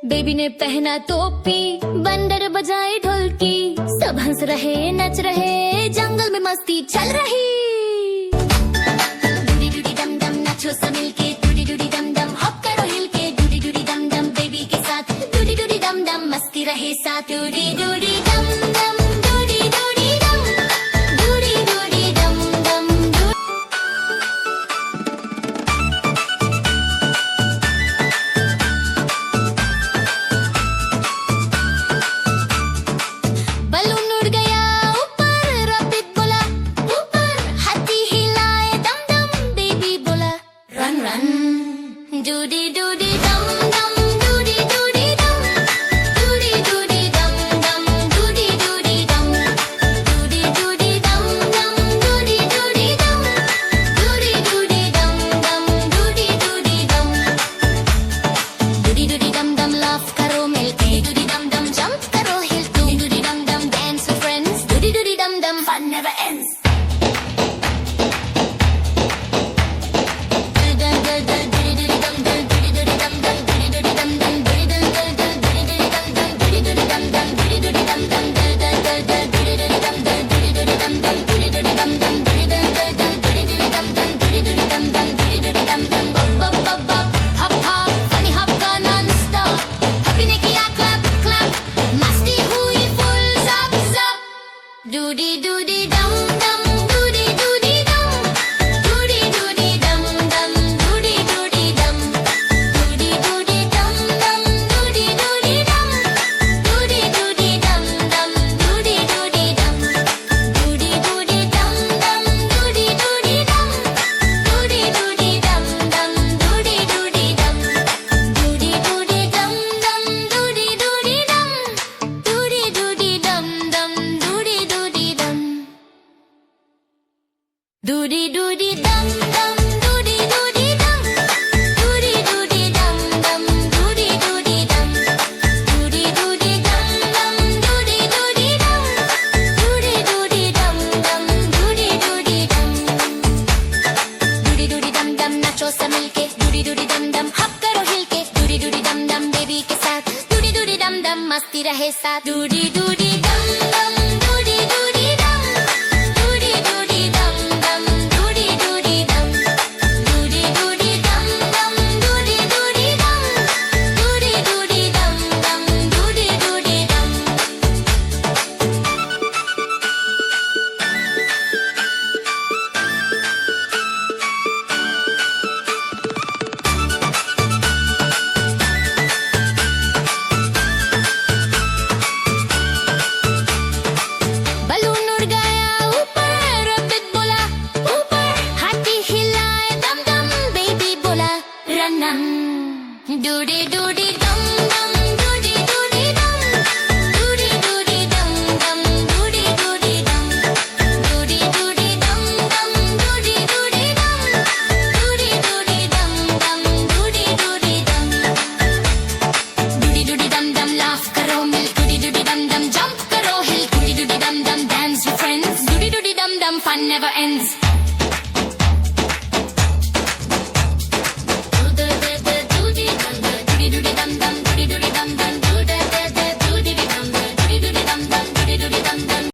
Baby ने पहना टोपी, बंदर बजाए ढोलकी, सब हंस रहे नच रहे, जंगल में मस्ती चल रही। डूडी डूडी डम डम नाचो सब मिलके, डूडी डूडी डम डम हॉप करो हिल के, डूडी डूडी डम डम बेबी के साथ, डूडी डूडी डम डम मस्ती रहे साथ, डूडी डूडी डम डम डूडी डूडी डम, डूडी डूडी डम डम बलून उड़ गया ऊपर, रॉकेट बोला ऊपर, हाथी हिलाए दम दम, बेबी बोला रन रन, डूडी डूडी डम डम, डूडी डूडी डम, डूडी डूडी डम डम, डूडी डूडी डम, डूडी डूडी डम डम, डूडी डूडी डम, डूडी डूडी डम डम, डूडी डूडी डम, डूडी डूडी डम डम लाफ करो मिलके, डूडी डम डम जंप करो हिल, डूडी डूडी डम डम dance with friends, doody doody dum dum, fun never ends. Doody doody dum dum, doody doody dum, doody doody dum dum, doody doody dum, doody doody dum dum, doody doody dum, doody doody dum dum, doody doody dum, doody doody dum dum, doody doody dum, doody doody dum dum, doody doody dum, doody doody dum dum, doody doody dum, doody doody dum dum, doody doody dum. Doody doody dum dum, doody doody dum, doody doody dum dum, doody doody dum, doody doody dum dum, doody doody dum, doody doody dum dum, doody doody dum, doody doody dum dum नाचो सब मिलके, doody doody dum dum हप करो हिल के, doody doody dum dum baby के साथ, doody doody dum dum मस्ती रहे साथ, doody doody dum dum, doody doody dum, doody doody dum dum, doody doody dum, doody doody dum dum, doody doody dum, doody doody dum dum, doody doody dum. Balloon उड़ गया ऊपर, rocket बोला ऊपर, हाथी हिलाए दम दम, बेबी बोला रन रन, डूडी डूडी डम डम, डूडी डूडी डम, डूडी डूडी डम डम, डूडी डूडी डम, डूडी डूडी डम डम, डूडी डूडी डम, डूडी डूडी डम डम, डूडी डूडी डम, डूडी डूडी डम डम लाफ करो मिल, डूडी डूडी डम डम जंप करो हिल, डूडी डूडी डम डम dance with friends, doody doody dum dum, fun never ends.